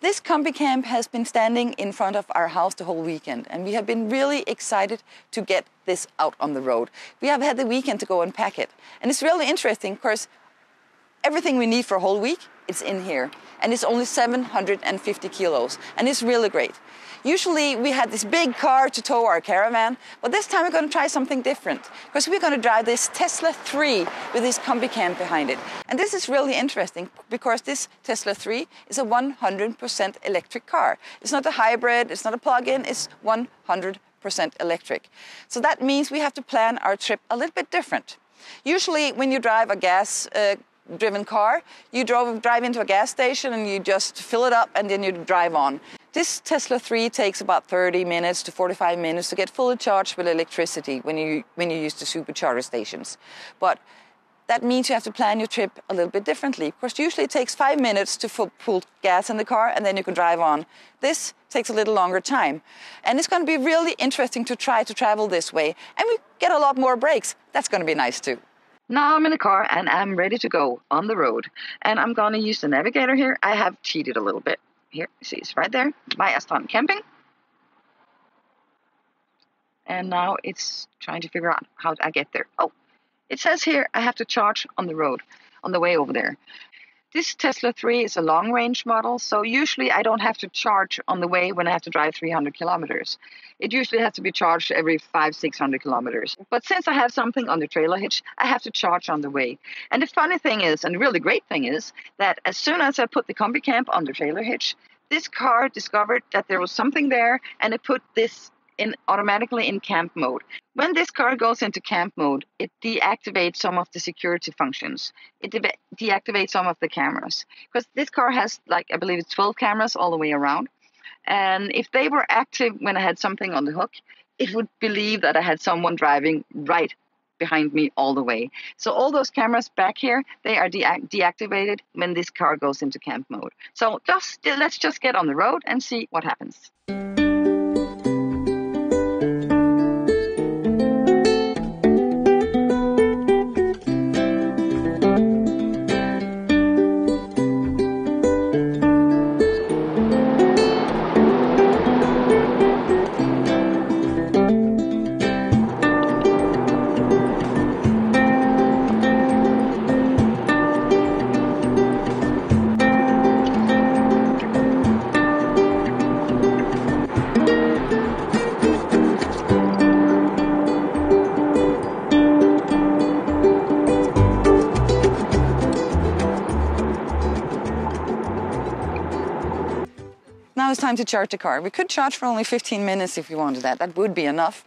This Combi-Camp has been standing in front of our house the whole weekend, and we have been really excited to get this out on the road. We have had the weekend to go and pack it, and it's really interesting because everything we need for a whole week, it's in here, and it's only 750 kilos, and it's really great. Usually we had this big car to tow our caravan, but this time we're going to try something different, because we're going to drive this Tesla 3 with this Combi-Camp behind it. And this is really interesting because this Tesla 3 is a 100% electric car. It's not a hybrid, it's not a plug-in, it's 100% electric. So that means we have to plan our trip a little bit different. Usually when you drive a gas-driven car, you drive into a gas station and you just fill it up and then you drive on. This Tesla 3 takes about 30 minutes to 45 minutes to get fully charged with electricity when you use the supercharger stations. But that means you have to plan your trip a little bit differently, because usually it takes 5 minutes to pull gas in the car and then you can drive on. This takes a little longer time. And it's going to be really interesting to try to travel this way. And we get a lot more breaks. That's going to be nice too. Now I'm in the car and I'm ready to go on the road. And I'm going to use the navigator here. I have cheated a little bit. Here, see, it's right there, Combi-Camp Camping. And now it's trying to figure out how I get there. Oh, it says here I have to charge on the road, on the way over there. This Tesla 3 is a long-range model, so usually I don't have to charge on the way when I have to drive 300 kilometers. It usually has to be charged every 500-600 kilometers. But since I have something on the trailer hitch, I have to charge on the way. And the funny thing is, and the really great thing is, that as soon as I put the Combi-Camp on the trailer hitch, this car discovered that there was something there, and it put this automatically in camp mode. When this car goes into camp mode, it deactivates some of the security functions. It deactivates some of the cameras. Because this car has, like, I believe it's 12 cameras all the way around. And if they were active when I had something on the hook, it would believe that I had someone driving right behind me all the way. So all those cameras back here, they are deactivated when this car goes into camp mode. So let's just get on the road and see what happens. Now it's time to charge the car. We could charge for only 15 minutes if we wanted that. That would be enough.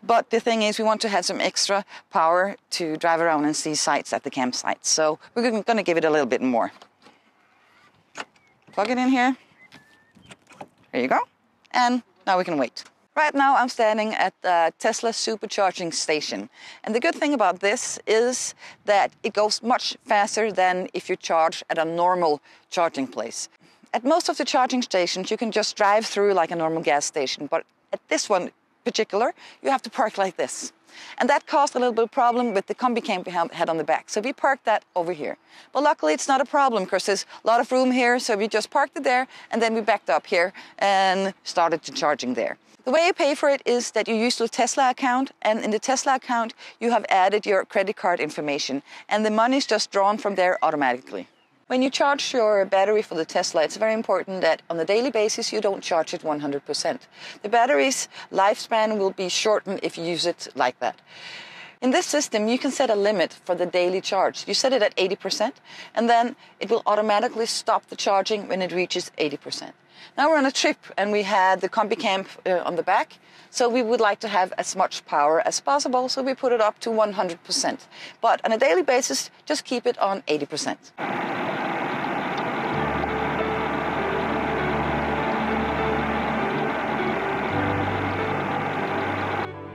But the thing is, we want to have some extra power to drive around and see sights at the campsite. So we're going to give it a little bit more. Plug it in here. There you go. And now we can wait. Right now I'm standing at the Tesla supercharging station. And the good thing about this is that it goes much faster than if you charge at a normal charging place. At most of the charging stations, you can just drive through like a normal gas station, but at this one in particular, you have to park like this. And that caused a little bit of problem with the Combi-Camp we had on the back. So we parked that over here. But luckily it's not a problem because there's a lot of room here, so we just parked it there and then we backed up here and started to charging there. The way you pay for it is that you use the Tesla account, and in the Tesla account you have added your credit card information, and the money is just drawn from there automatically. When you charge your battery for the Tesla, it's very important that on a daily basis you don't charge it 100%. The battery's lifespan will be shortened if you use it like that. In this system, you can set a limit for the daily charge. You set it at 80%, and then it will automatically stop the charging when it reaches 80%. Now we're on a trip, and we had the Combi-Camp on the back, so we would like to have as much power as possible, so we put it up to 100%. But on a daily basis, just keep it on 80%.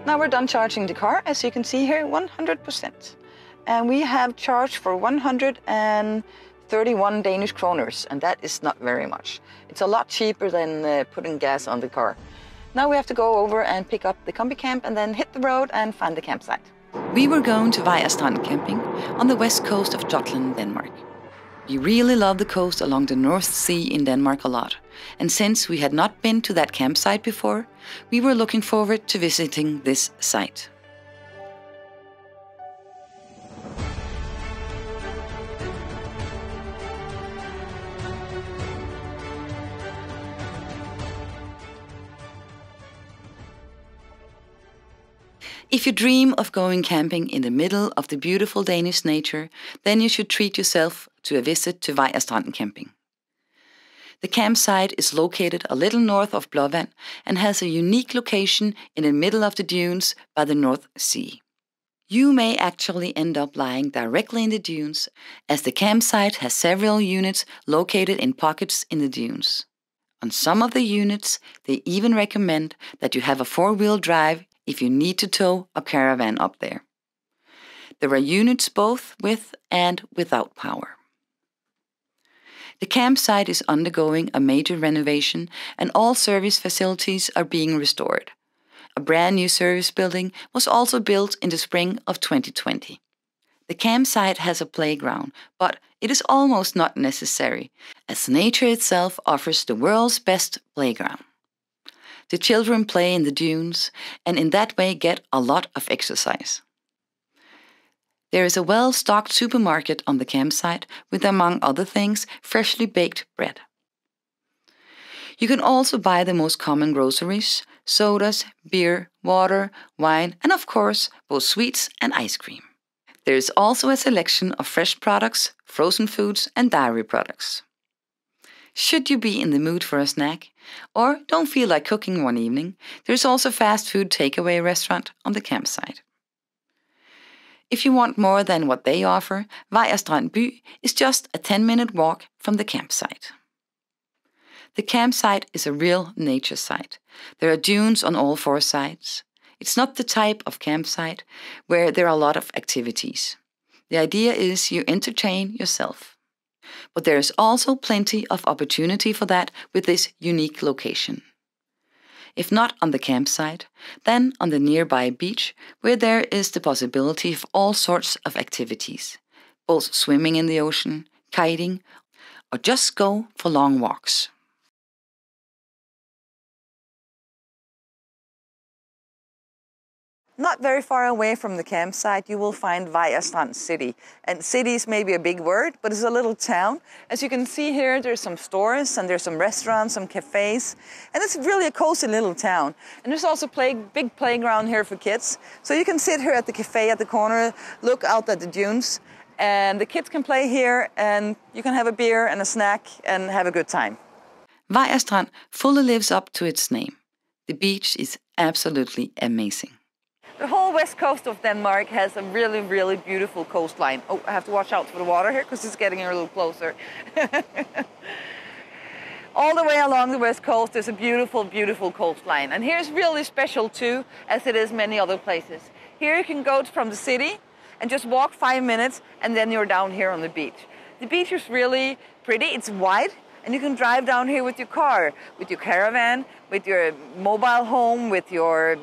Now we're done charging the car, as you can see here, 100%. And we have charged for 131 Danish kroners, and that is not very much. It's a lot cheaper than putting gas on the car. Now we have to go over and pick up the Combi-Camp and then hit the road and find the campsite. We were going to Combi-Camp Camping on the west coast of Jutland, Denmark. We really love the coast along the North Sea in Denmark a lot, and since we had not been to that campsite before, we were looking forward to visiting this site. If you dream of going camping in the middle of the beautiful Danish nature, then you should treat yourself to a visit to Vejr Strand camping. The campsite is located a little north of Blåvand and has a unique location in the middle of the dunes by the North Sea. You may actually end up lying directly in the dunes, as the campsite has several units located in pockets in the dunes. On some of the units, they even recommend that you have a four-wheel drive if you need to tow a caravan up there. There are units both with and without power. The campsite is undergoing a major renovation and all service facilities are being restored. A brand new service building was also built in the spring of 2020. The campsite has a playground, but it is almost not necessary, as nature itself offers the world's best playground. The children play in the dunes and in that way get a lot of exercise. There is a well-stocked supermarket on the campsite with, among other things, freshly baked bread. You can also buy the most common groceries, sodas, beer, water, wine, and of course, both sweets and ice cream. There is also a selection of fresh products, frozen foods, and dairy products. Should you be in the mood for a snack, or don't feel like cooking one evening, there's also a fast food takeaway restaurant on the campsite. If you want more than what they offer, Vejr Strand By is just a 10-minute walk from the campsite. The campsite is a real nature site. There are dunes on all four sides. It's not the type of campsite where there are a lot of activities. The idea is you entertain yourself. But there is also plenty of opportunity for that with this unique location. If not on the campsite, then on the nearby beach, where there is the possibility of all sorts of activities, both swimming in the ocean, kiting, or just go for long walks. Not very far away from the campsite, you will find Vejr Strand City. And city is maybe a big word, but it's a little town. As you can see here, there's some stores and there's some restaurants, some cafes. And it's really a cozy little town. And there's also a big playground here for kids. So you can sit here at the cafe at the corner, look out at the dunes, and the kids can play here and you can have a beer and a snack and have a good time. Vejr Strand fully lives up to its name. The beach is absolutely amazing. The whole west coast of Denmark has a really, really beautiful coastline. Oh, I have to watch out for the water here because it's getting a little closer. All the way along the west coast there's a beautiful, beautiful coastline. And here's really special too, as it is many other places. Here you can go from the city and just walk 5 minutes and then you're down here on the beach. The beach is really pretty, it's wide, and you can drive down here with your car, with your caravan, with your mobile home, with your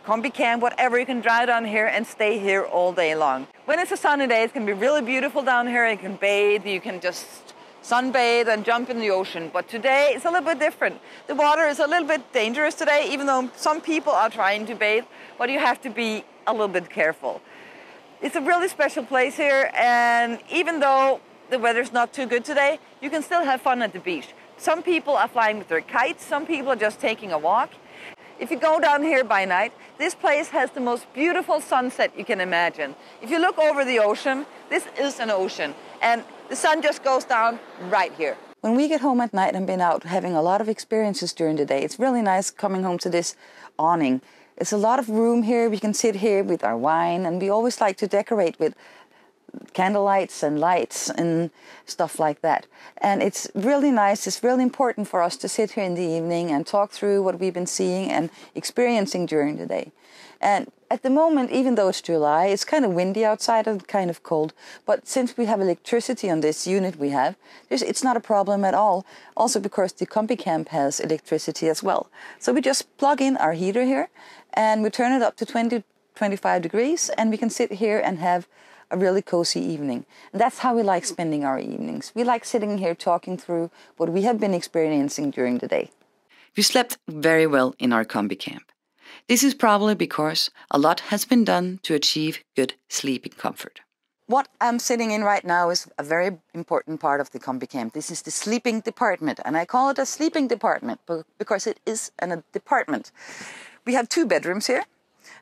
Combi-Camp, whatever, you can drive down here and stay here all day long. When it's a sunny day, it can be really beautiful down here. You can bathe, you can just sunbathe and jump in the ocean. But today it's a little bit different. The water is a little bit dangerous today, even though some people are trying to bathe, but you have to be a little bit careful. It's a really special place here, and even though the weather's not too good today, you can still have fun at the beach. Some people are flying with their kites, some people are just taking a walk. If you go down here by night, this place has the most beautiful sunset you can imagine. If you look over the ocean, this is an ocean, and the sun just goes down right here. When we get home at night and been out having a lot of experiences during the day, it's really nice coming home to this awning. There's a lot of room here. We can sit here with our wine, and we always like to decorate with candlelights and lights and stuff like that. And it's really nice, it's really important for us to sit here in the evening and talk through what we've been seeing and experiencing during the day. And at the moment, even though it's July, it's kind of windy outside and kind of cold. But since we have electricity on this unit we have, it's not a problem at all. Also because the Combi-Camp has electricity as well. So we just plug in our heater here and we turn it up to 20-25 degrees and we can sit here and have a really cozy evening. And that's how we like spending our evenings. We like sitting here talking through what we have been experiencing during the day. We slept very well in our combi camp. This is probably because a lot has been done to achieve good sleeping comfort. What I'm sitting in right now is a very important part of the combi camp. This is the sleeping department, and I call it a sleeping department because it is a department. We have 2 bedrooms here.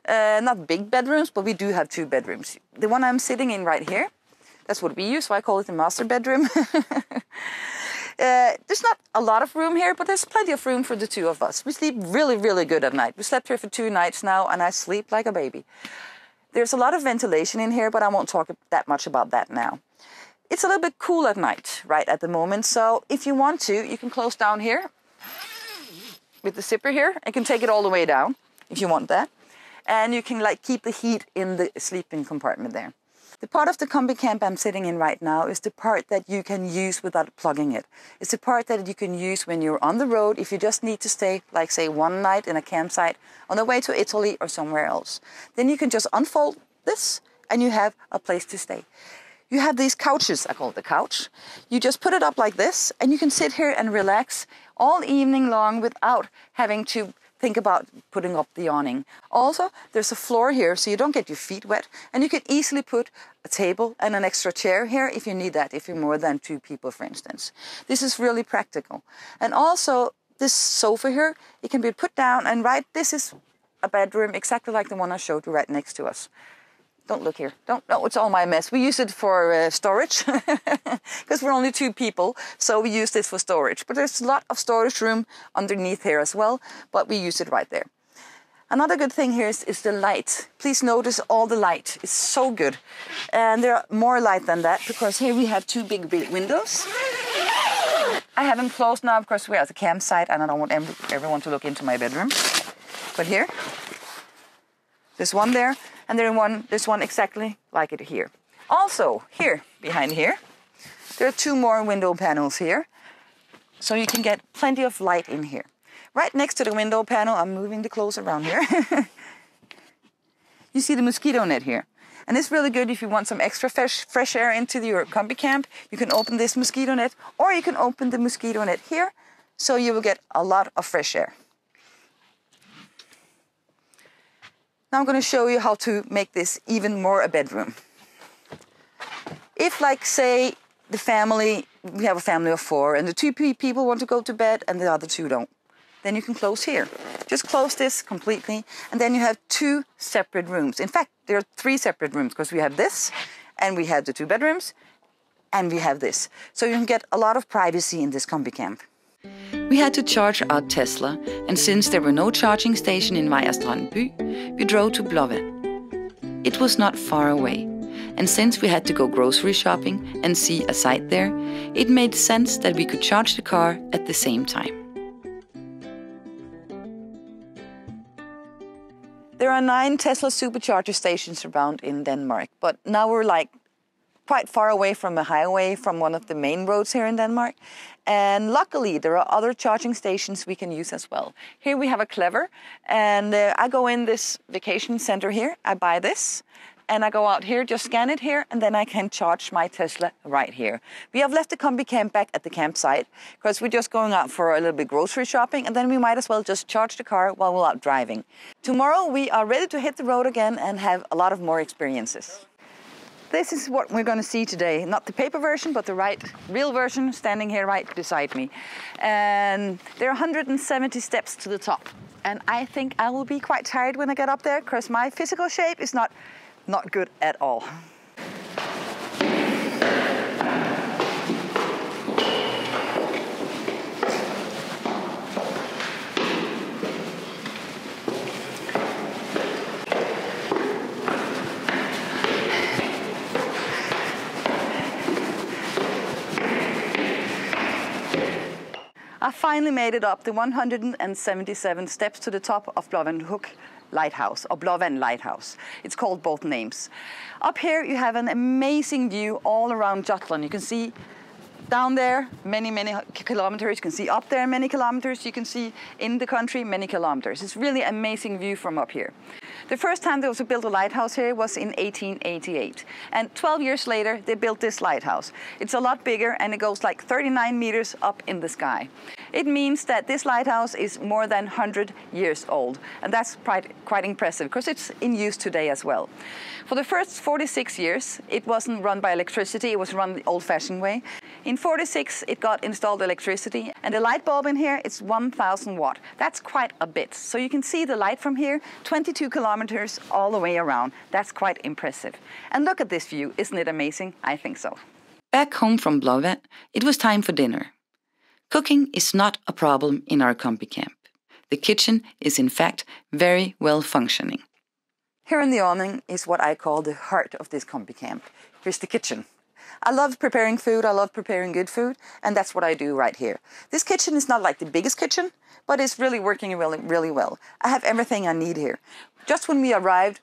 Not big bedrooms, but we do have 2 bedrooms. The one I'm sitting in right here, that's what we use, so I call it the master bedroom. There's not a lot of room here, but there's plenty of room for the 2 of us. We sleep really, really good at night. We slept here for 2 nights now, and I sleep like a baby. There's a lot of ventilation in here, but I won't talk that much about that now. It's a little bit cool at night, right at the moment, so if you want to, you can close down here with the zipper here. You can take it all the way down if you want that. And you can keep the heat in the sleeping compartment there. The part of the combi camp I'm sitting in right now is the part that you can use without plugging it. It's the part that you can use when you're on the road if you just need to stay, like say, 1 night in a campsite on the way to Italy or somewhere else. Then you can just unfold this and you have a place to stay. You have these couches, I call it the couch. You just put it up like this and you can sit here and relax all evening long without having to think about putting up the awning. Also, there's a floor here so you don't get your feet wet, and you can easily put a table and an extra chair here if you need that, if you're more than 2 people, for instance. This is really practical. And also, this sofa here, it can be put down, and this is a bedroom exactly like the one I showed you right next to us. Don't look here. No, it's all my mess. We use it for storage because we're only 2 people, so we use this for storage. But there's a lot of storage room underneath here as well, but we use it right there. Another good thing here is the light. Please notice all the light. It's so good. And there are more light than that because here we have 2 big windows. I have them closed now because we're at the campsite and I don't want everyone to look into my bedroom. But here, there's one there. And there's one exactly like it here. Also, here, behind here, there are 2 more window panels here. So you can get plenty of light in here. Right next to the window panel, I'm moving the clothes around here. You see the mosquito net here. And it's really good if you want some extra fresh air into your combi camp. You can open this mosquito net, or you can open the mosquito net here, so you will get a lot of fresh air. Now I'm going to show you how to make this even more a bedroom. If, like, say, we have a family of 4, and the 2 people want to go to bed and the other 2 don't, then you can close here. Just close this completely, and then you have 2 separate rooms. In fact, there are 3 separate rooms because we have this, and we have the 2 bedrooms, and we have this. So you can get a lot of privacy in this combi camp. We had to charge our Tesla, and since there were no charging station in Majstrandby, we drove to Blåvand. It was not far away, and since we had to go grocery shopping and see a site there, it made sense that we could charge the car at the same time. There are 9 Tesla supercharger stations around in Denmark, but now we're quite far away from a highway, from one of the main roads here in Denmark. And luckily, there are other charging stations we can use as well. Here we have a Clever, and I go in this vacation center here, I buy this, and I go out here, just scan it here, and then I can charge my Tesla right here. We have left the combi camp back at the campsite, because we're just going out for a little bit grocery shopping, and then we might as well just charge the car while we're out driving. Tomorrow, we are ready to hit the road again and have a lot of more experiences. This is what we're going to see today. Not the paper version, but the real version, standing here right beside me. And there are 170 steps to the top. And I think I will be quite tired when I get up there, because my physical shape is not good at all. I finally made it up the 177 steps to the top of Blåvand Lighthouse, or Blåvand Lighthouse. It's called both names. Up here you have an amazing view all around Jutland. You can see down there many kilometers. You can see up there many kilometers. You can see in the country many kilometers. It's really amazing view from up here. The first time there was built a lighthouse here was in 1888. And 12 years later, they built this lighthouse. It's a lot bigger and it goes like 39 meters up in the sky. It means that this lighthouse is more than 100 years old. And that's quite impressive because it's in use today as well. For the first 46 years, it wasn't run by electricity, it was run the old-fashioned way. In 46, it got installed electricity, and the light bulb in here is 1,000 watt. That's quite a bit. So you can see the light from here, 22 kilometers all the way around. That's quite impressive. And look at this view, isn't it amazing? I think so. Back home from Blåvand, it was time for dinner. Cooking is not a problem in our Combi-Camp. The kitchen is in fact very well functioning. Here in the awning is what I call the heart of this Combi-Camp. Here's the kitchen. I love preparing food, I love preparing good food, and that's what I do right here. This kitchen is not like the biggest kitchen, but it's really working really well. I have everything I need here. Just when we arrived,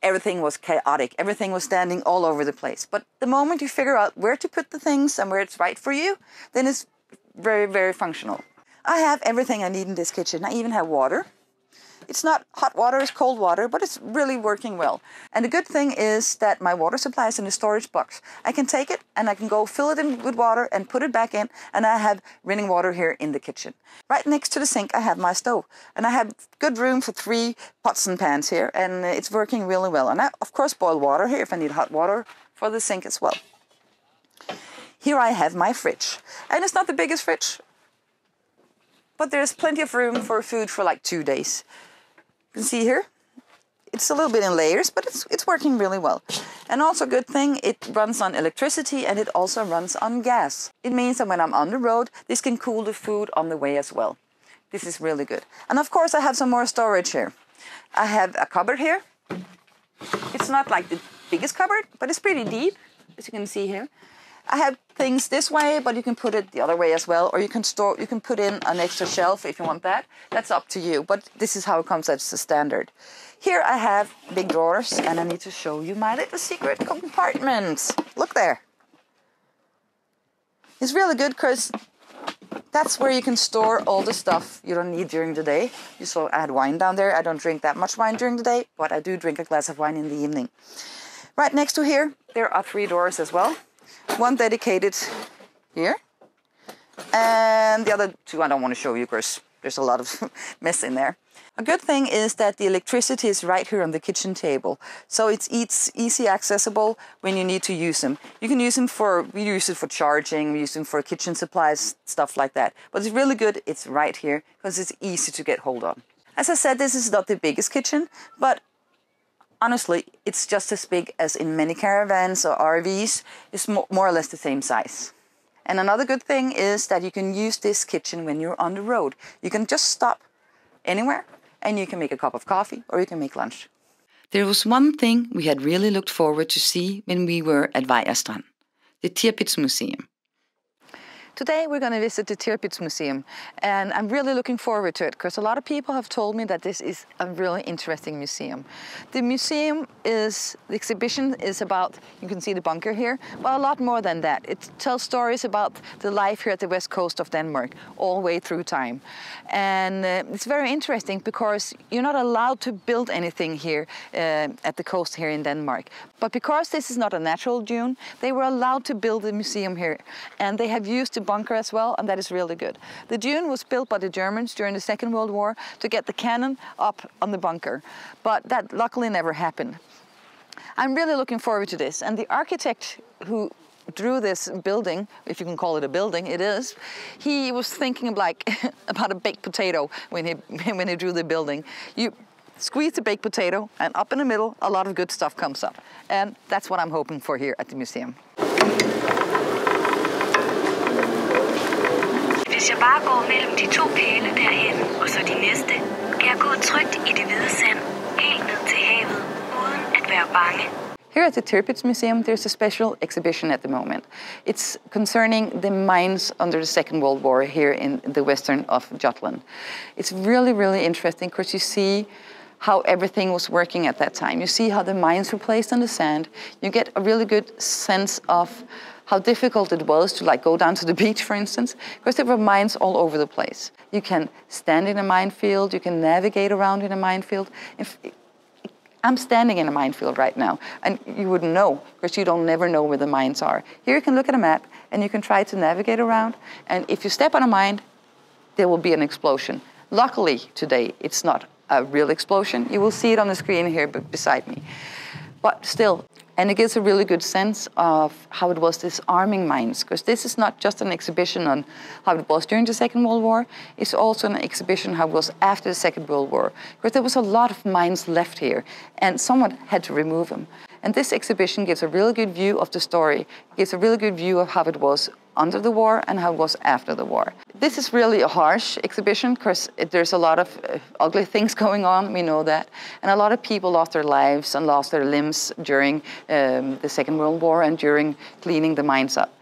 everything was chaotic, everything was standing all over the place. But the moment you figure out where to put the things and where it's right for you, then it's very functional. I have everything I need in this kitchen. I even have water. It's not hot water, it's cold water, but it's really working well. And the good thing is that my water supply is in a storage box. I can take it and I can go fill it in with water and put it back in, and I have running water here in the kitchen. Right next to the sink I have my stove, and I have good room for 3 pots and pans here, and it's working really well. And I of course boil water here if I need hot water for the sink as well. Here I have my fridge, and it's not the biggest fridge, but there's plenty of room for food for like 2 days. You can see here, it's a little bit in layers, but it's working really well. And also good thing, it runs on electricity and it also runs on gas. It means that when I'm on the road, this can cool the food on the way as well. This is really good. And of course I have some more storage here. I have a cupboard here. It's not like the biggest cupboard, but it's pretty deep, as you can see here. I have things this way, but you can put it the other way as well, or you can put in an extra shelf if you want that. That's up to you, but this is how it comes as the standard. Here I have big drawers, and I need to show you my little secret compartment. Look there. It's really good because that's where you can store all the stuff you don't need during the day. You saw I had wine down there. I don't drink that much wine during the day, but I do drink a glass of wine in the evening. Right next to here, there are 3 doors as well. One dedicated here, and the other 2 I don't want to show you because there's a lot of mess in there. A good thing is that the electricity is right here on the kitchen table, so it's easy accessible when you need to use them. You can use them we use it for charging, we use them for kitchen supplies, stuff like that. But it's really good, it's right here, because it's easy to get hold of. As I said, this is not the biggest kitchen, but honestly, it's just as big as in many caravans or RVs. It's more or less the same size. And another good thing is that you can use this kitchen when you're on the road. You can just stop anywhere and you can make a cup of coffee or you can make lunch. There was one thing we had really looked forward to see when we were at Vejrstrand, the Tirpitz Today we're going to visit the Tirpitz Museum, and I'm really looking forward to it because a lot of people have told me that this is a really interesting museum. The exhibition is about, you can see the bunker here, but a lot more than that. It tells stories about the life here at the west coast of Denmark all the way through time. And it's very interesting because you're not allowed to build anything here at the coast here in Denmark. But because this is not a natural dune, they were allowed to build the museum here, and they have used the bunker as well, and that is really good. The dune was built by the Germans during the Second World War to get the cannon up on the bunker, but that luckily never happened. I'm really looking forward to this, and the architect who drew this building, if you can call it a building, it is, he was thinking like about a baked potato when he drew the building. You squeeze the baked potato, and up in the middle a lot of good stuff comes up, and that's what I'm hoping for here at the museum. Hvis jeg bare går mellem de 2 pæle derhen, og så de næste, kan jeg gå trygt i det hvide sand, helt ned til havet, uden at være bange. Here at the Tirpitz Museum, there's a special exhibition at the moment. It's concerning the mines under the Second World War here in the western of Jutland. It's really interesting because you see how everything was working at that time. You see how the mines were placed on the sand. You get a really good sense of how difficult it was to go down to the beach, for instance, because there were mines all over the place. You can stand in a minefield, you can navigate around in a minefield. I'm standing in a minefield right now, and you wouldn't know, because you don't never know where the mines are. Here you can look at a map, and you can try to navigate around, and if you step on a mine, there will be an explosion. Luckily, today, it's not a real explosion. You will see it on the screen here beside me. But still, and it gives a really good sense of how it was disarming mines, because this is not just an exhibition on how it was during the Second World War, it's also an exhibition how it was after the Second World War, because there was a lot of mines left here, and someone had to remove them. And this exhibition gives a really good view of the story, gives a really good view of how it was under the war and how it was after the war. This is really a harsh exhibition because there's a lot of ugly things going on, we know that. And a lot of people lost their lives and lost their limbs during the Second World War and during cleaning the mines up.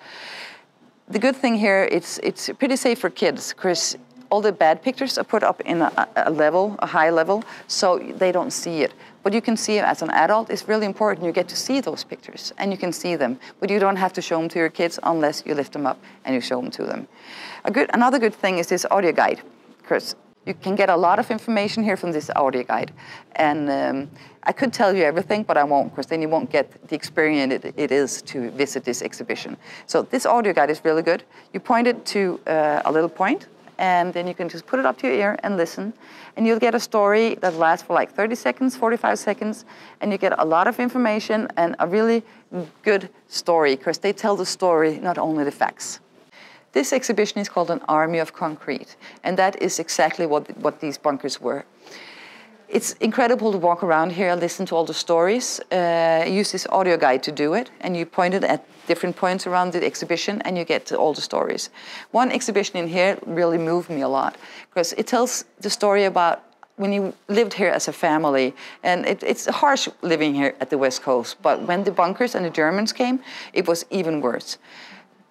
The good thing here, it's pretty safe for kids because all the bad pictures are put up in a high level, so they don't see it. But you can see it as an adult. It's really important. You get to see those pictures, and you can see them. But you don't have to show them to your kids unless you lift them up and you show them to them. Another good thing is this audio guide, because you can get a lot of information here from this audio guide. And I could tell you everything, but I won't, because then you won't get the experience it is to visit this exhibition. So this audio guide is really good. You point it to a little point, and then you can just put it up to your ear and listen. And you'll get a story that lasts for like 30 seconds, 45 seconds, and you get a lot of information and a really good story, because they tell the story, not only the facts. This exhibition is called An Army of Concrete, and that is exactly what these bunkers were. It's incredible to walk around here and listen to all the stories. Use this audio guide to do it, and you point it at different points around the exhibition, and you get to all the stories. One exhibition in here really moved me a lot, because it tells the story about when you lived here as a family, and it's harsh living here at the West Coast, but when the bunkers and the Germans came, it was even worse.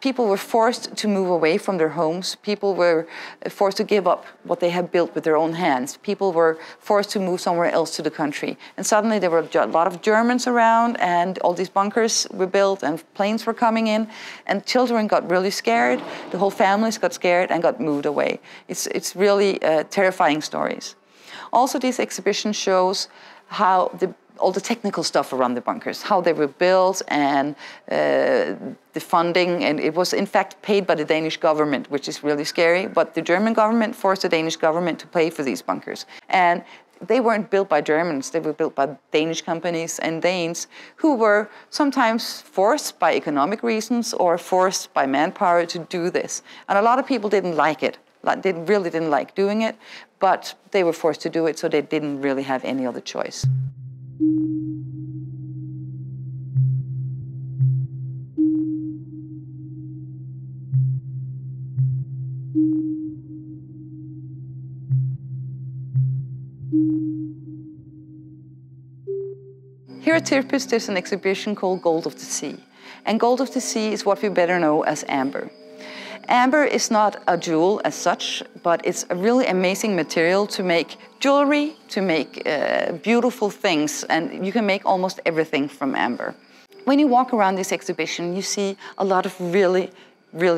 People were forced to move away from their homes. People were forced to give up what they had built with their own hands. People were forced to move somewhere else to the country. And suddenly there were a lot of Germans around, and all these bunkers were built, and planes were coming in, and children got really scared. The whole families got scared and got moved away. It's really terrifying stories. Also, this exhibition shows how all the technical stuff around the bunkers, how they were built, and the funding, and it was in fact paid by the Danish government, which is really scary, but the German government forced the Danish government to pay for these bunkers. And they weren't built by Germans, they were built by Danish companies and Danes who were sometimes forced by economic reasons or forced by manpower to do this. And a lot of people didn't like it. They really didn't like doing it, but they were forced to do it, so they didn't really have any other choice. Here at Tirpitz, there's an exhibition called Gold of the Sea. And gold of the sea is what we better know as amber. Amber is not a jewel as such, but it's a really amazing material to make jewelry, to make beautiful things, and you can make almost everything from amber. When you walk around this exhibition, you see a lot of really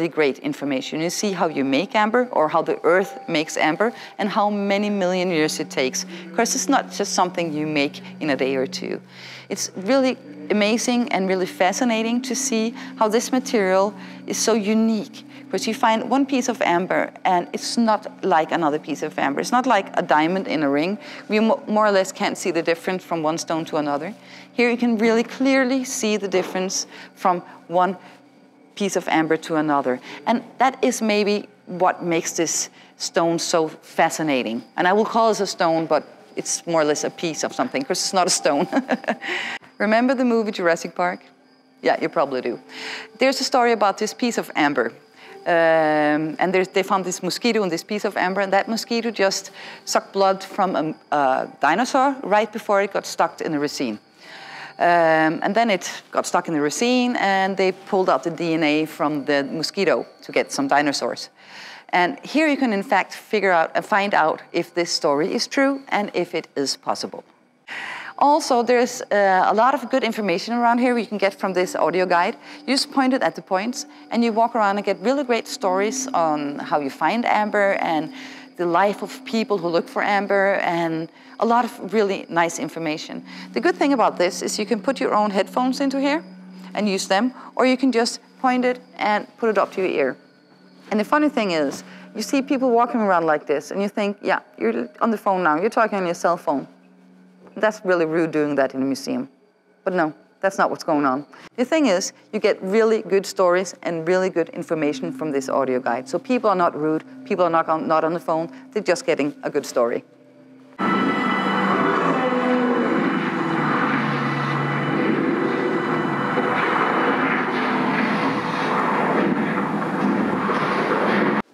great information. You see how you make amber, or how the earth makes amber, and how many million years it takes. Because it's not just something you make in a day or two. It's really amazing and really fascinating to see how this material is so unique. Because you find one piece of amber, and it's not like another piece of amber. It's not like a diamond in a ring. We more or less can't see the difference from one stone to another. Here you can really clearly see the difference from one piece of amber to another. And that is maybe what makes this stone so fascinating. And I will call it a stone, but it's more or less a piece of something, because it's not a stone. Remember the movie Jurassic Park? Yeah, you probably do. There's a story about this piece of amber. And they found this mosquito in this piece of amber, and that mosquito just sucked blood from a dinosaur right before it got stuck in the resin. And then it got stuck in the resin, and they pulled out the DNA from the mosquito to get some dinosaurs. And here you can in fact find out if this story is true and if it is possible. Also, there's a lot of good information around here you can get from this audio guide. You just point it at the points, and you walk around and get really great stories on how you find amber and the life of people who look for amber, and a lot of really nice information. The good thing about this is you can put your own headphones into here and use them, or you can just point it and put it up to your ear. And the funny thing is, you see people walking around like this and you think, yeah, you're on the phone now, you're talking on your cell phone. That's really rude doing that in a museum. But no, that's not what's going on. The thing is, you get really good stories and really good information from this audio guide. So people are not rude, people are not on the phone, they're just getting a good story.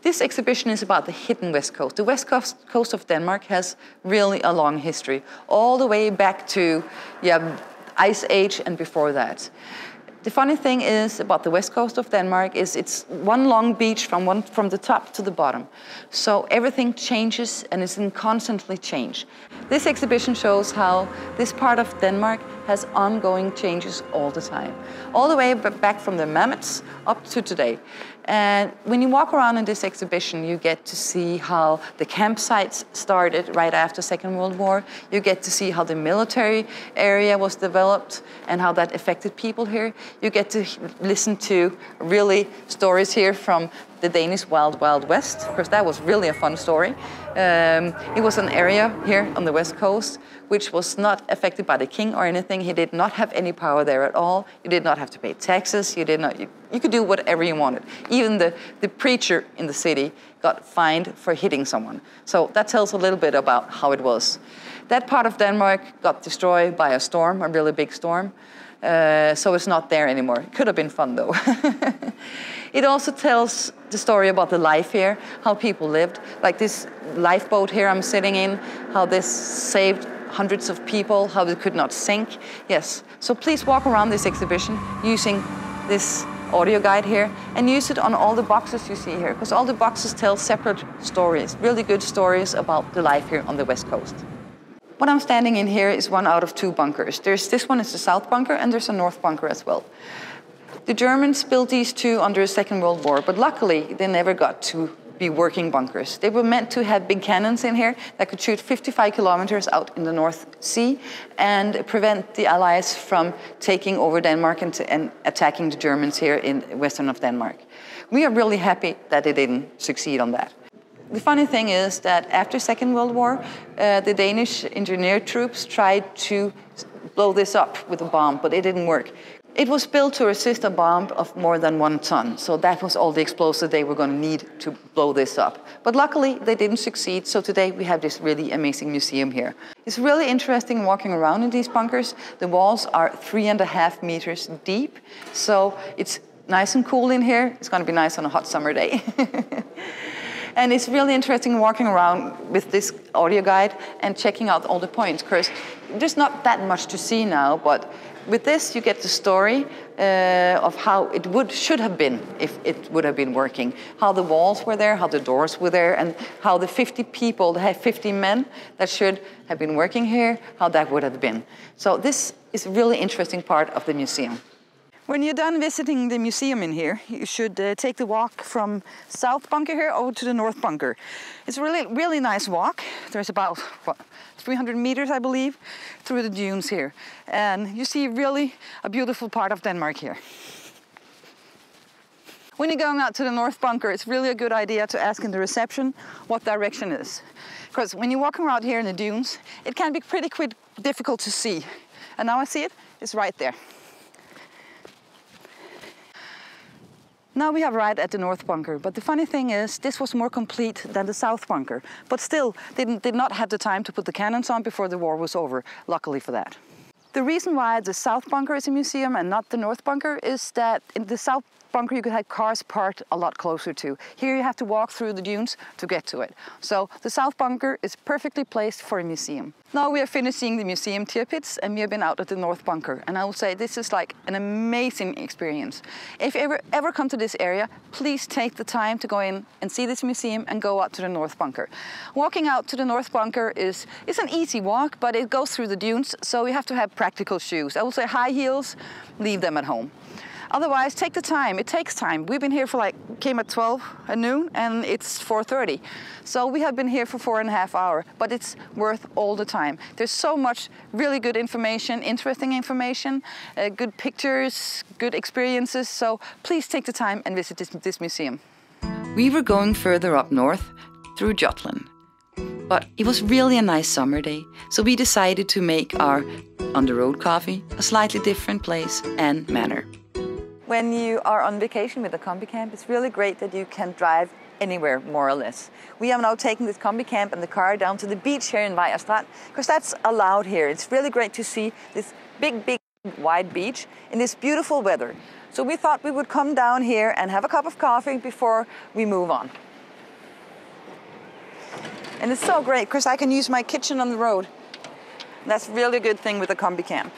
This exhibition is about the hidden West Coast. The West Coast of Denmark has really a long history, all the way back to Ice Age and before that. The funny thing is about the West Coast of Denmark is it's one long beach from the top to the bottom. So everything changes and is in constantly change. This exhibition shows how this part of Denmark has ongoing changes all the time. All the way back from the mammoths up to today. And when you walk around in this exhibition, you get to see how the campsites started right after Second World War. You get to see how the military area was developed and how that affected people here. You get to listen to really stories here from the Danish Wild Wild West, because that was really a fun story. It was an area here on the West Coast which was not affected by the king or anything. He did not have any power there at all. You did not have to pay taxes. You could do whatever you wanted. Even the preacher in the city got fined for hitting someone. So that tells a little bit about how it was. That part of Denmark got destroyed by a storm, a really big storm. So it's not there anymore. It could have been fun though. It also tells the story about the life here, how people lived. Like this lifeboat here I'm sitting in, how this saved hundreds of people, how it could not sink. Yes, so please walk around this exhibition using this audio guide here and use it on all the boxes you see here, because all the boxes tell separate stories, really good stories about the life here on the West Coast. What I'm standing in here is one out of two bunkers. This one is the south bunker and there's a north bunker as well. The Germans built these two under the Second World War, but luckily they never got to be working bunkers. They were meant to have big cannons in here that could shoot 55 kilometers out in the North Sea and prevent the Allies from taking over Denmark and attacking the Germans here in western of Denmark. We are really happy that they didn't succeed on that. The funny thing is that after Second World War, the Danish engineer troops tried to blow this up with a bomb, but it didn't work. It was built to resist a bomb of more than 1 ton, so that was all the explosive they were going to need to blow this up. But luckily, they didn't succeed, so today we have this really amazing museum here. It's really interesting walking around in these bunkers. The walls are 3.5 meters deep, so it's nice and cool in here. It's going to be nice on a hot summer day. And it's really interesting walking around with this audio guide and checking out all the points, because there's not that much to see now, but with this you get the story of how it should have been if it would have been working. How the walls were there, how the doors were there, and how the 50 people, the 50 men that should have been working here, how that would have been. So this is a really interesting part of the museum. When you're done visiting the museum in here, you should take the walk from South Bunker here over to the North Bunker. It's a really nice walk. There's about 300 meters, I believe, through the dunes here. And you see really a beautiful part of Denmark here. When you're going out to the North Bunker, it's really a good idea to ask in the reception what direction is. Because when you're walking around here in the dunes, it can be pretty difficult to see. And now I see it, it's right there. Now we have arrived at the North Bunker, but the funny thing is this was more complete than the South Bunker, but still did not have the time to put the cannons on before the war was over, luckily for that. The reason why the South Bunker is a museum and not the North Bunker is that in the South Bunker you could have cars parked a lot closer to. Here you have to walk through the dunes to get to it. So the South Bunker is perfectly placed for a museum. Now we are finishing the museum tier pits and we have been out at the North Bunker, and I will say this is like an amazing experience. If you ever come to this area, please take the time to go in and see this museum and go out to the North Bunker. Walking out to the North Bunker is an easy walk, but it goes through the dunes, so you have to have practical shoes. I will say high heels, leave them at home. Otherwise, take the time. It takes time. We've been here for came at 12 at noon and it's 4:30. So we have been here for 4.5 hours, but it's worth all the time. There's so much really good information, interesting information, good pictures, good experiences. So please take the time and visit this museum. We were going further up north through Jutland. But it was really a nice summer day, so we decided to make our on-the-road coffee a slightly different place and manner. When you are on vacation with a Combi-Camp, it's really great that you can drive anywhere, more or less. We have now taken this Combi-Camp and the car down to the beach here in Vejrstrand, because that's allowed here. It's really great to see this big, wide beach in this beautiful weather. So we thought we would come down here and have a cup of coffee before we move on. And it's so great because I can use my kitchen on the road. That's really a good thing with a Combi-Camp.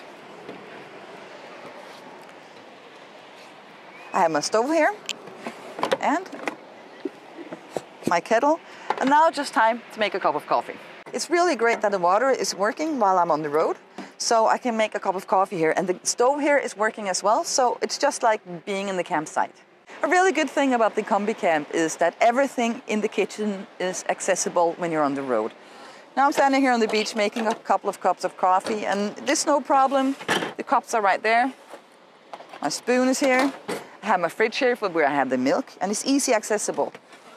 I have my stove here and my kettle. And now it's just time to make a cup of coffee. It's really great that the water is working while I'm on the road. So I can make a cup of coffee here. And the stove here is working as well. So it's just like being in the campsite. A really good thing about the Combi-Camp is that everything in the kitchen is accessible when you're on the road. Now I'm standing here on the beach making a couple of cups of coffee, and there's no problem. The cups are right there. My spoon is here. I have my fridge here for where I have the milk, and it's easy accessible.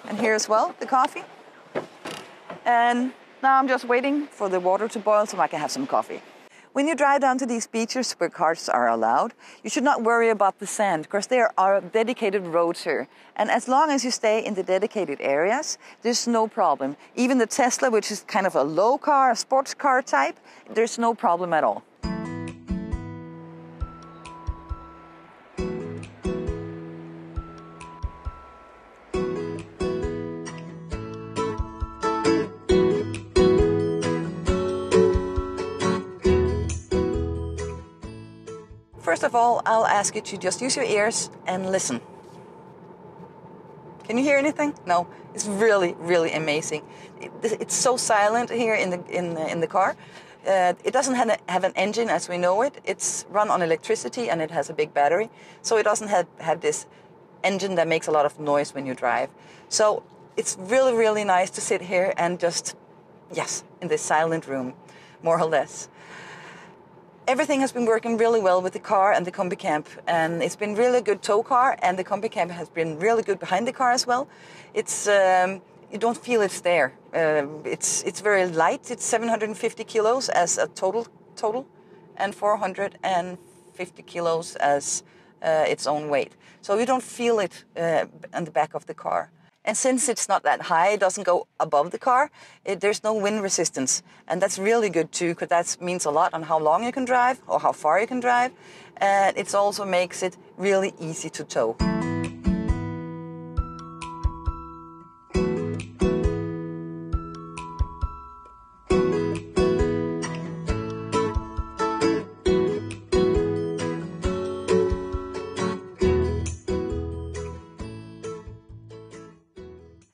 And here as well, the coffee. And now I'm just waiting for the water to boil so I can have some coffee. When you drive down to these beaches where cars are allowed, you should not worry about the sand because there are dedicated roads here. And as long as you stay in the dedicated areas, there's no problem. Even the Tesla, which is kind of a low car, a sports car type, there's no problem at all. First of all, I'll ask you to just use your ears and listen. Can you hear anything? No, it's really, really amazing. It's so silent here in the car. It doesn't have an engine as we know it. It's run on electricity and it has a big battery. So it doesn't have this engine that makes a lot of noise when you drive. So it's really, really nice to sit here and just, yes, in this silent room, more or less. Everything has been working really well with the car and the Combi-Camp, and it's been really good tow car, and the Combi-Camp has been really good behind the car as well. It's you don't feel it's there. It's very light. It's 750 kilos as a total, and 450 kilos as its own weight. So you don't feel it on the back of the car. And since it's not that high, it doesn't go above the car, there's no wind resistance. And that's really good too, because that means a lot on how long you can drive or how far you can drive. And it also makes it really easy to tow.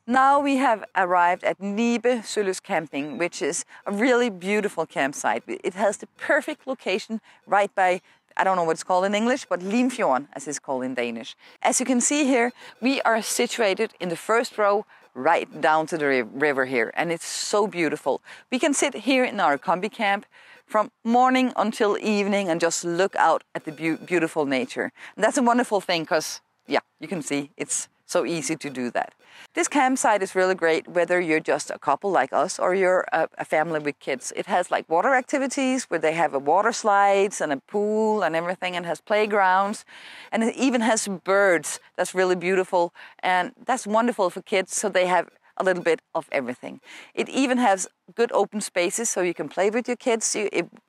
Now we have arrived at Nibe Søløs Camping, which is a really beautiful campsite. It has the perfect location right by, I don't know what it's called in English, but Limfjorden, as it's called in Danish. As you can see here, we are situated in the first row right down to the river here, and it's so beautiful. We can sit here in our Combi-Camp from morning until evening and just look out at the beautiful nature. And that's a wonderful thing because, yeah, you can see it's so easy to do that. This campsite is really great whether you're just a couple like us or you're a family with kids. It has like water activities where they have a water slides and a pool and everything, and has playgrounds, and it even has birds. That's really beautiful, and that's wonderful for kids, so they have a little bit of everything. It even has good open spaces so you can play with your kids,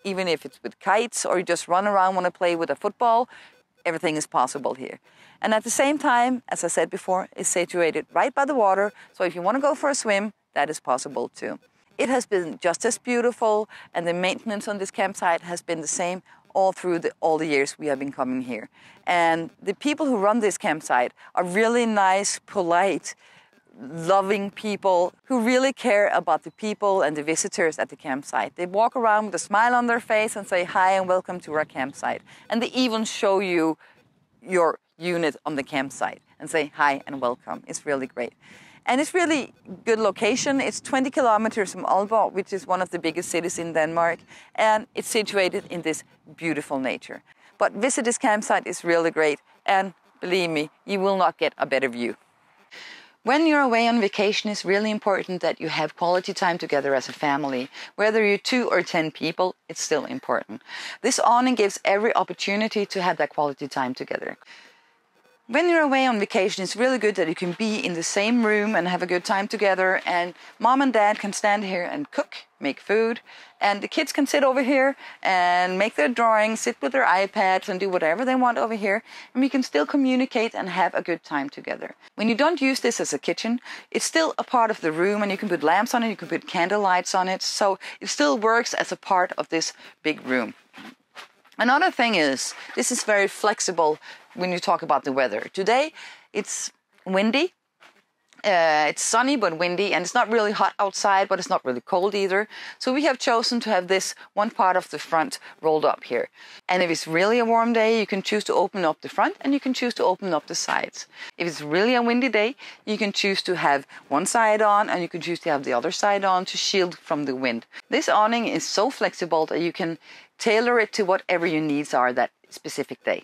even if it's with kites or you just run around, want to play with a football. Everything is possible here. And at the same time, as I said before, it's situated right by the water. So if you want to go for a swim, that is possible too. It has been just as beautiful, and the maintenance on this campsite has been the same all through all the years we have been coming here. And the people who run this campsite are really nice, polite, loving people who really care about the people and the visitors at the campsite. They walk around with a smile on their face and say hi and welcome to our campsite. And they even show you unit on the campsite and say hi and welcome. It's really great. And it's really good location. It's 20 kilometers from Aalborg, which is one of the biggest cities in Denmark. And it's situated in this beautiful nature. But visit this campsite is really great. And believe me, you will not get a better view. When you're away on vacation, it's really important that you have quality time together as a family. Whether you're 2 or 10 people, it's still important. This awning gives every opportunity to have that quality time together. When you're away on vacation, it's really good that you can be in the same room and have a good time together, and mom and dad can stand here and cook, make food, and the kids can sit over here and make their drawings, sit with their iPads and do whatever they want over here, and we can still communicate and have a good time together. When you don't use this as a kitchen, it's still a part of the room, and you can put lamps on it, you can put candle lights on it, so it still works as a part of this big room. Another thing is, this is very flexible when you talk about the weather. Today, it's windy. It's sunny but windy, and it's not really hot outside, but it's not really cold either. So we have chosen to have this one part of the front rolled up here. And if it's really a warm day, you can choose to open up the front, and you can choose to open up the sides. If it's really a windy day, you can choose to have one side on, and you can choose to have the other side on to shield from the wind. This awning is so flexible that you can tailor it to whatever your needs are that specific day.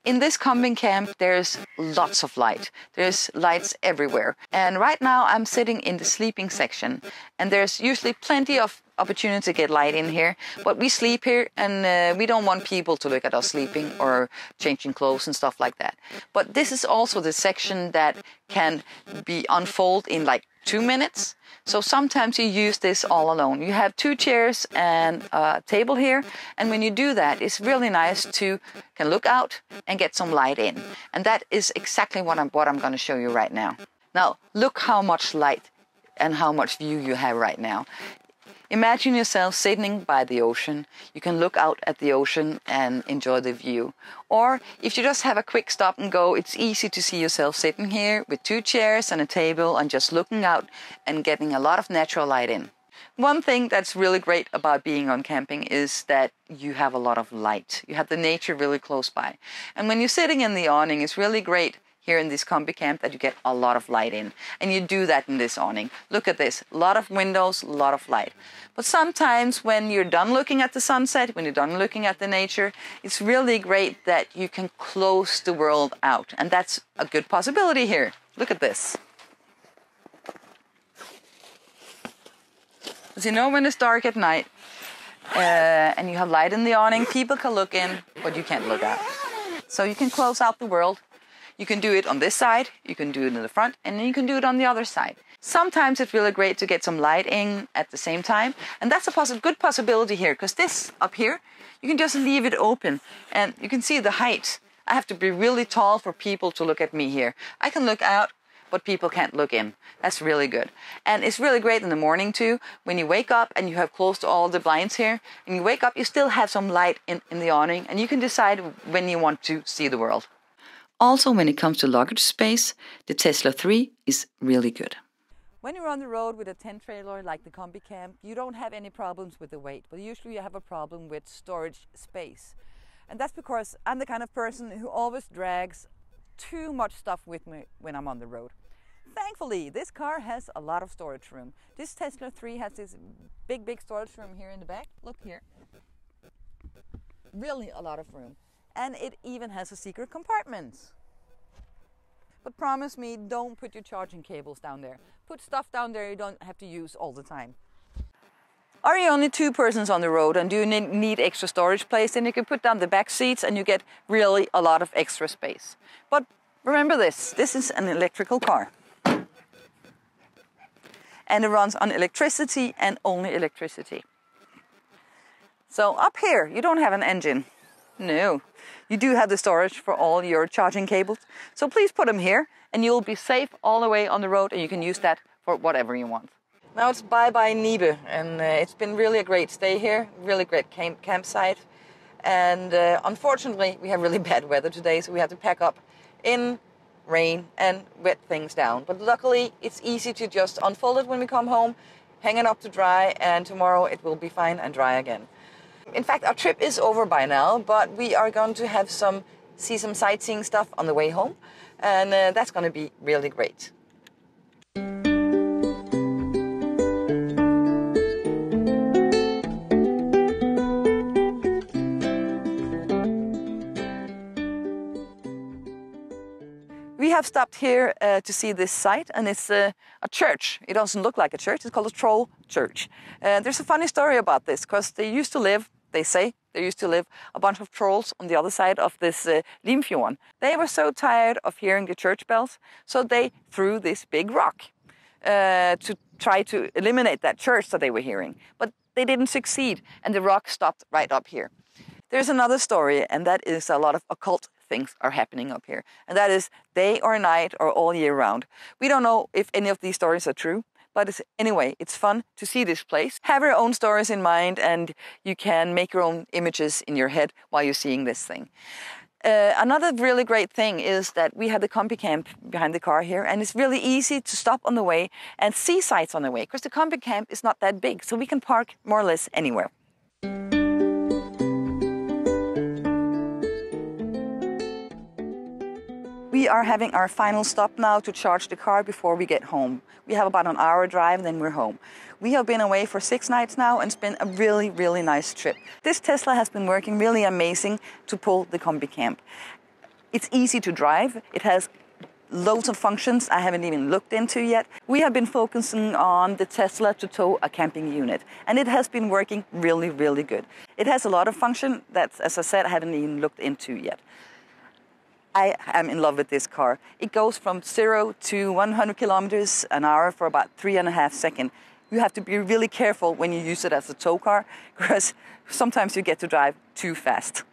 In this Combi-Camp, there's lots of light. There's lights everywhere. And right now I'm sitting in the sleeping section, and there's usually plenty of opportunity to get light in here, but we sleep here, and we don't want people to look at us sleeping or changing clothes and stuff like that. But this is also the section that can be unfolded in like 2 minutes. So sometimes you use this all alone. You have 2 chairs and a table here, and when you do that, it's really nice to can look out and get some light in. And that is exactly what I'm going to show you right now. Now, look how much light and how much view you have right now. Imagine yourself sitting by the ocean. You can look out at the ocean and enjoy the view. Or if you just have a quick stop and go, it's easy to see yourself sitting here with 2 chairs and a table and just looking out and getting a lot of natural light in. One thing that's really great about being on camping is that you have a lot of light. You have the nature really close by. And when you're sitting in the awning, it's really great here in this Combi-Camp that you get a lot of light in. And you do that in this awning. Look at this, a lot of windows, a lot of light. But sometimes when you're done looking at the sunset, when you're done looking at the nature, it's really great that you can close the world out. And that's a good possibility here. Look at this. As you know, when it's dark at night and you have light in the awning, people can look in, but you can't look out. So you can close out the world. You can do it on this side, you can do it in the front, and then you can do it on the other side. Sometimes it's really great to get some light in at the same time, and that's a good possibility here, because this up here, you can just leave it open, and you can see the height. I have to be really tall for people to look at me here. I can look out, but people can't look in. That's really good. And it's really great in the morning too, when you wake up and you have closed all the blinds here, and you wake up, you still have some light in the awning, and you can decide when you want to see the world. Also, when it comes to luggage space, the Tesla 3 is really good. When you're on the road with a tent trailer like the Combi-Camp, you don't have any problems with the weight, but usually you have a problem with storage space. And that's because I'm the kind of person who always drags too much stuff with me when I'm on the road. Thankfully, this car has a lot of storage room. This Tesla 3 has this big storage room here in the back. Look here. Really a lot of room. And it even has a secret compartment. But promise me, don't put your charging cables down there. Put stuff down there you don't have to use all the time. Are you only 2 persons on the road and do you need extra storage place, then you can put down the back seats and you get really a lot of extra space. But remember this is an electrical car. And it runs on electricity and only electricity. So up here, you don't have an engine. No, you do have the storage for all your charging cables. So please put them here and you'll be safe all the way on the road, and you can use that for whatever you want. Now it's bye-bye Nibe, and it's been really a great stay here, really great campsite. And unfortunately, we have really bad weather today, so we have to pack up in rain and wet things down. But luckily, it's easy to just unfold it when we come home, hang it up to dry, and tomorrow it will be fine and dry again. In fact, our trip is over by now, but we are going to have some see some sightseeing stuff on the way home, and that's going to be really great. We have stopped here to see this site, and it's a church. It doesn't look like a church. It's called a troll church. There's a funny story about this, because they used to live, they say, there used to live a bunch of trolls on the other side of this Limfjorden. They were so tired of hearing the church bells, so they threw this big rock to try to eliminate that church that they were hearing. But they didn't succeed, and the rock stopped right up here. There's another story, and that is a lot of occult things are happening up here. And that is day or night or all year round. We don't know if any of these stories are true, but anyway, it's fun to see this place. Have your own stories in mind, and you can make your own images in your head while you're seeing this thing. Another really great thing is that we have the Combi-Camp behind the car here, and it's really easy to stop on the way and see sights on the way, because the Combi-Camp is not that big, so we can park more or less anywhere. We are having our final stop now to charge the car before we get home. We have about an hour drive and then we're home. We have been away for 6 nights now, and it's been a really, really nice trip. This Tesla has been working really amazing to pull the Combi-Camp. It's easy to drive. It has loads of functions I haven't even looked into yet. We have been focusing on the Tesla to tow a camping unit, and it has been working really, really good. It has a lot of function that, as I said, I haven't even looked into yet. I am in love with this car. It goes from 0 to 100 kilometers an hour for about 3.5 seconds. You have to be really careful when you use it as a tow car, because sometimes you get to drive too fast.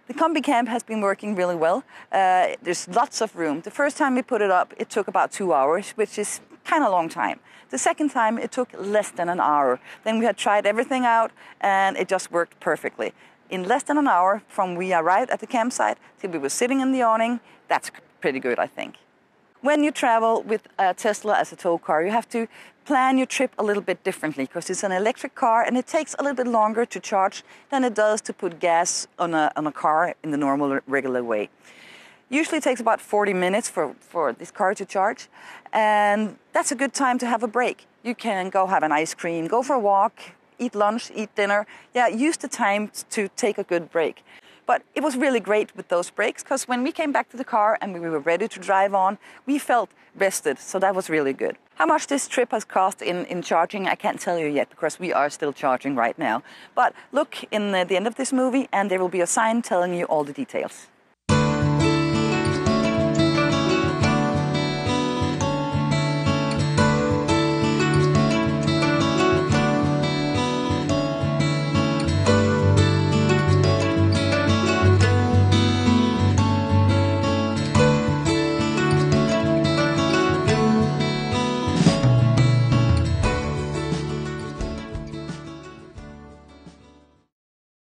The Combi-Camp has been working really well. There's lots of room. The first time we put it up, it took about 2 hours, which is kind of a long time. The second time, it took less than an hour. Then we had tried everything out, and it just worked perfectly. In less than an hour from we arrived at the campsite till we were sitting in the awning, that's pretty good, I think. When you travel with a Tesla as a tow car, you have to plan your trip a little bit differently, because it's an electric car and it takes a little bit longer to charge than it does to put gas on a car in the normal, regular way. Usually it takes about 40 minutes for this car to charge, and that's a good time to have a break. You can go have an ice cream, go for a walk, eat lunch, eat dinner. Yeah, use the time to take a good break. But it was really great with those breaks, because when we came back to the car and we were ready to drive on, we felt rested, so that was really good. How much this trip has cost in charging, I can't tell you yet, because we are still charging right now. But look in the end of this movie, and there will be a sign telling you all the details.